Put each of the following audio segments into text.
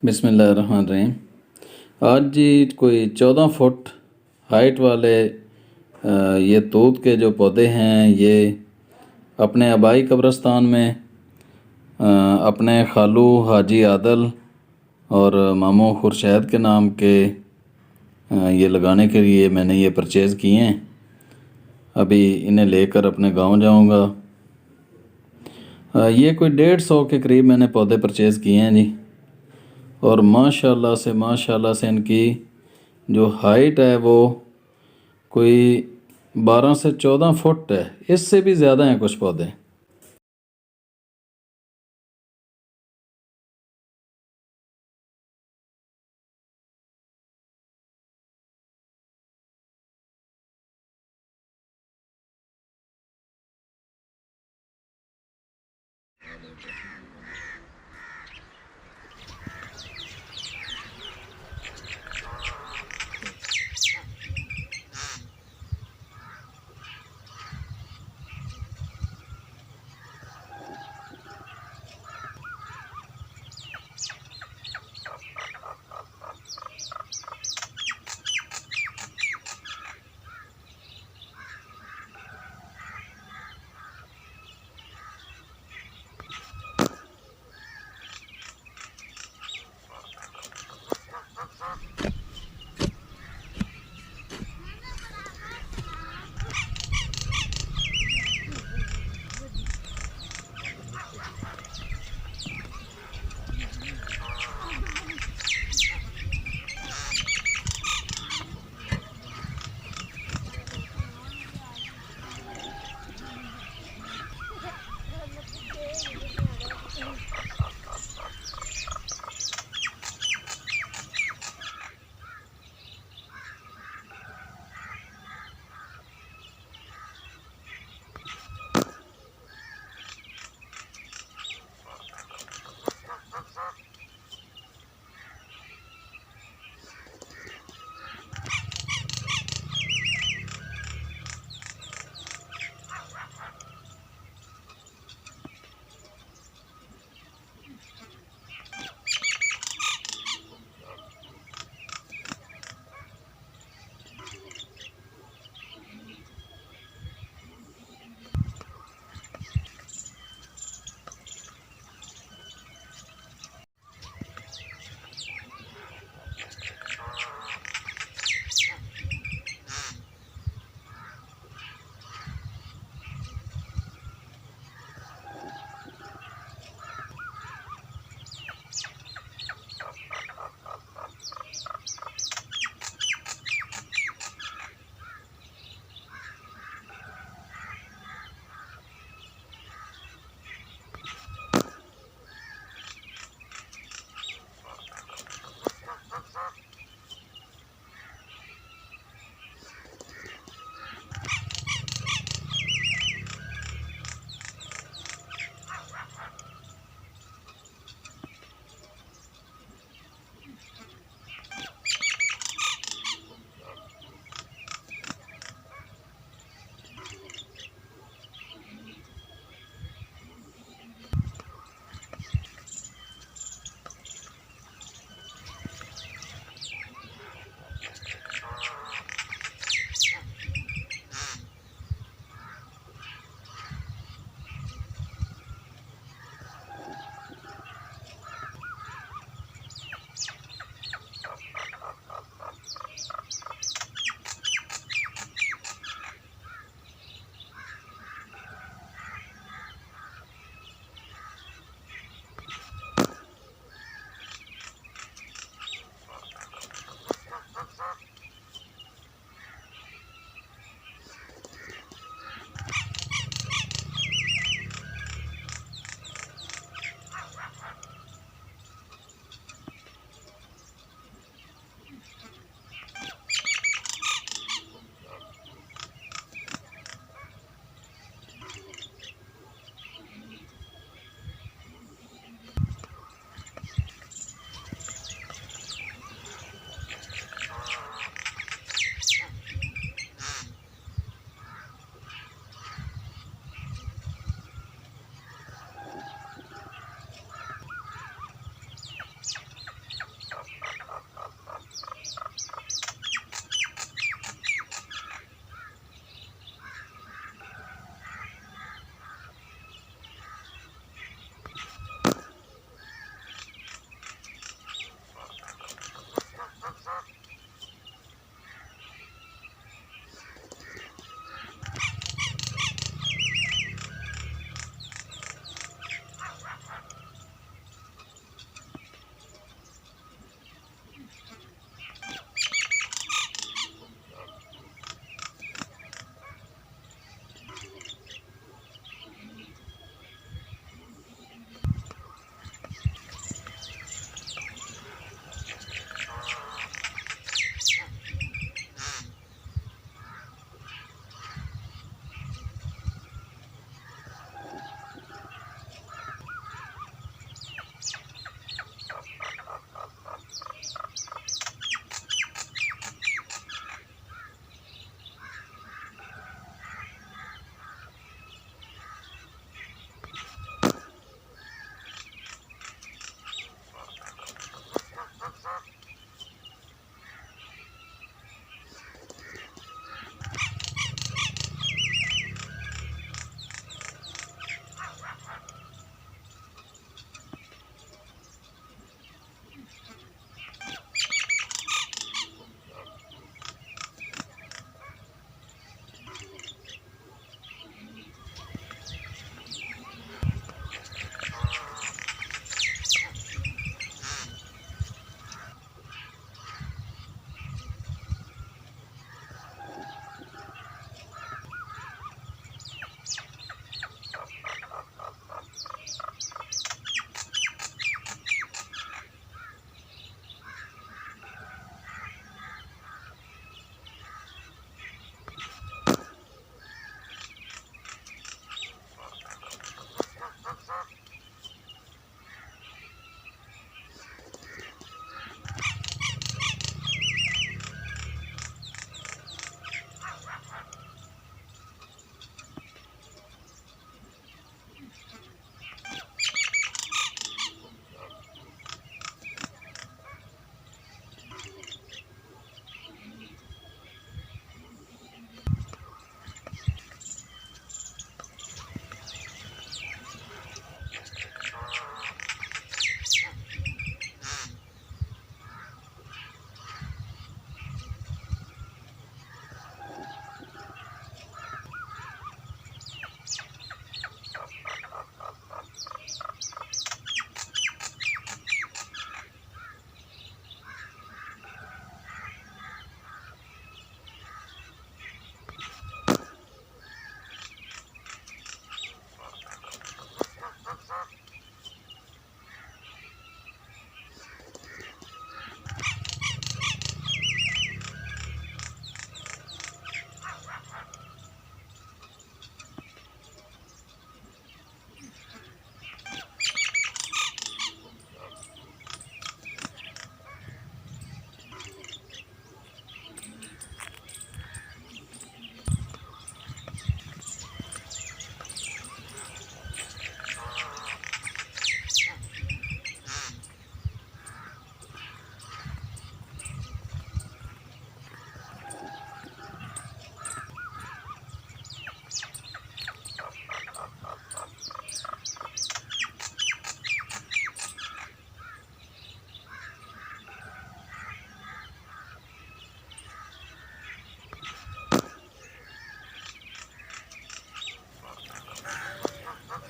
बिस्मिल्लाहिर्रहमानिर्रहीम। आज जी कोई 14 फुट हाइट वाले ये तूत के जो पौधे हैं ये अपने आबाई कब्रिस्तान में अपने खालू हाजी आदल और मामू खुर्शैद के नाम के ये लगाने के लिए मैंने ये परचेज़ किए हैं। अभी इन्हें लेकर अपने गांव जाऊंगा। ये कोई 150 के करीब मैंने पौधे परचेज़ किए हैं जी। और माशाल्लाह से इनकी जो हाइट है वो कोई 12 से 14 फुट है, इससे भी ज़्यादा हैं कुछ पौधे।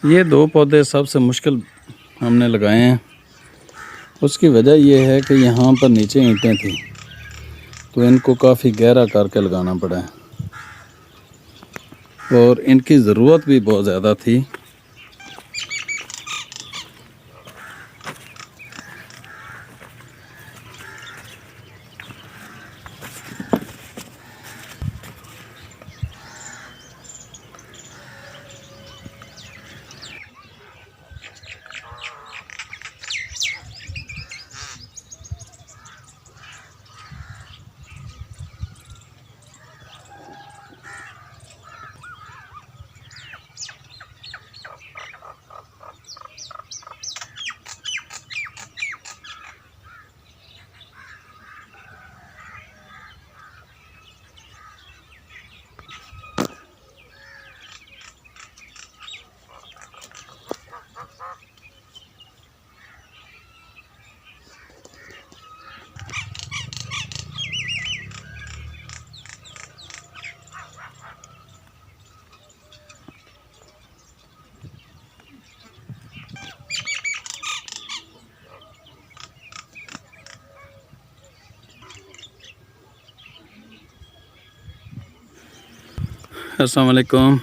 ये दो पौधे सबसे मुश्किल हमने लगाए हैं। उसकी वजह यह है कि यहाँ पर नीचे ईंटें थी, तो इनको काफ़ी गहरा करके लगाना पड़ा है और इनकी ज़रूरत भी बहुत ज़्यादा थी। अस्सलाम वालेकुम।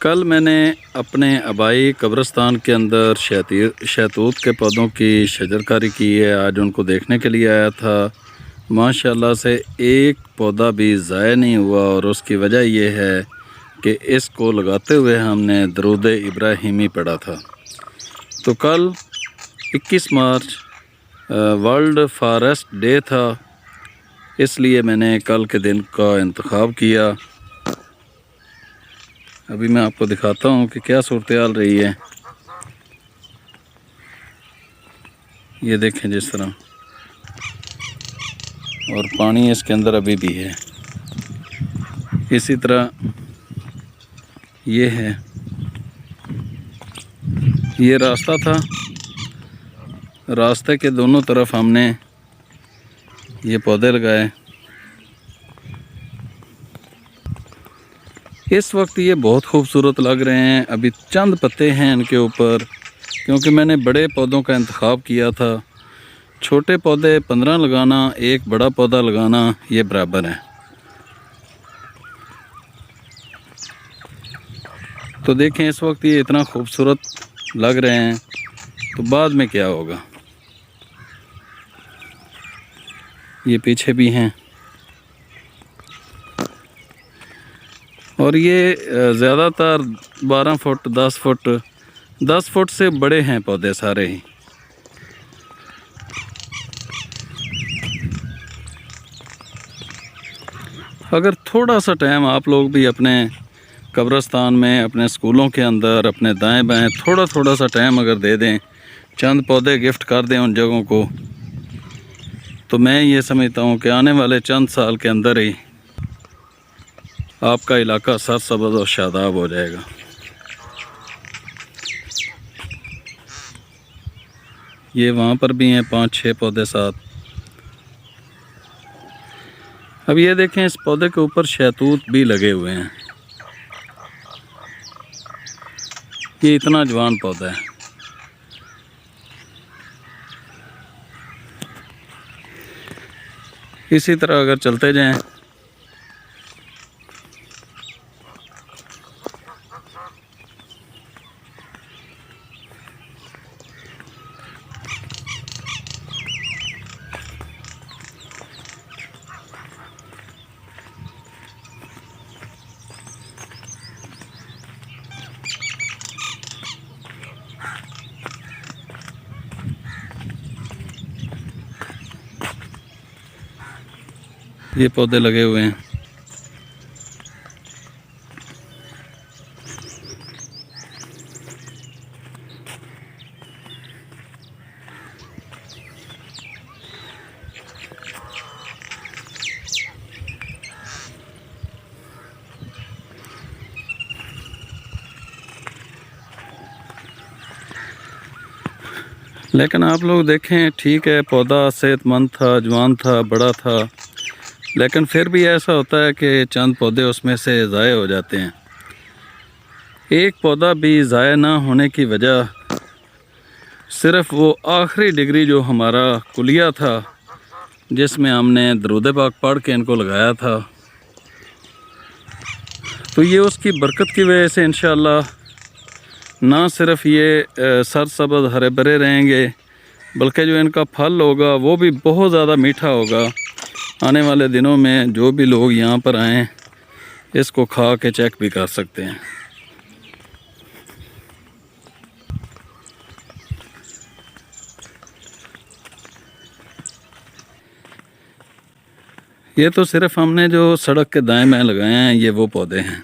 कल मैंने अपने आबाई कब्रिस्तान के अंदर शहतूत के पौधों की शजरकारी की है। आज उनको देखने के लिए आया था। माशाल्लाह से एक पौधा भी ज़ाया नहीं हुआ और उसकी वजह यह है कि इसको लगाते हुए हमने दरूद इब्राहिमी पढ़ा था। तो कल 21 मार्च वर्ल्ड फॉरेस्ट डे था, इसलिए मैंने कल के दिन का इंतखाब किया। अभी मैं आपको दिखाता हूँ कि क्या सूरत हाल रही है। ये देखें जिस तरह, और पानी इसके अंदर अभी भी है। इसी तरह ये है, ये रास्ता था, रास्ते के दोनों तरफ हमने ये पौधे लगाए। इस वक्त ये बहुत खूबसूरत लग रहे हैं। अभी चंद पत्ते हैं इनके ऊपर, क्योंकि मैंने बड़े पौधों का इंतखाब किया था। छोटे पौधे 15 लगाना, एक बड़ा पौधा लगाना, ये बराबर है। तो देखें इस वक्त ये इतना खूबसूरत लग रहे हैं, तो बाद में क्या होगा। ये पीछे भी हैं और ये ज़्यादातर 12 फुट 10 फुट से बड़े हैं पौधे सारे ही। अगर थोड़ा सा टाइम आप लोग भी अपने कब्रिस्तान में, अपने स्कूलों के अंदर, अपने दाएं बाएं थोड़ा सा टाइम अगर दे दें, चंद पौधे गिफ्ट कर दें उन जगहों को, तो मैं ये समझता हूँ कि आने वाले चंद साल के अंदर ही आपका इलाका सरसब्ज़ और शादाब हो जाएगा। ये वहाँ पर भी हैं 5-6 पौधे साथ। अब ये देखें, इस पौधे के ऊपर शहतूत भी लगे हुए हैं। ये इतना जवान पौधा है। इसी तरह अगर चलते जाएं, ये पौधे लगे हुए हैं। लेकिन आप लोग देखें, ठीक है, पौधा सेहतमंद था, जवान था, बड़ा था, लेकिन फिर भी ऐसा होता है कि चंद पौधे उसमें से ज़ाय हो जाते हैं। एक पौधा भी ज़ाया ना होने की वजह सिर्फ़ वो आखिरी डिग्री जो हमारा कुलिया था जिसमें हमने दरूद पाक पढ़ के इनको लगाया था, तो ये उसकी बरकत की वजह से इंशाअल्लाह ना सिर्फ़ ये सरसब्ज़ हरे भरे रहेंगे बल्कि जो इनका फल होगा वो भी बहुत ज़्यादा मीठा होगा। आने वाले दिनों में जो भी लोग यहाँ पर आएँ इसको खा के चेक भी कर सकते हैं। ये तो सिर्फ़ हमने जो सड़क के दाएं बाएं लगाए हैं ये वो पौधे हैं।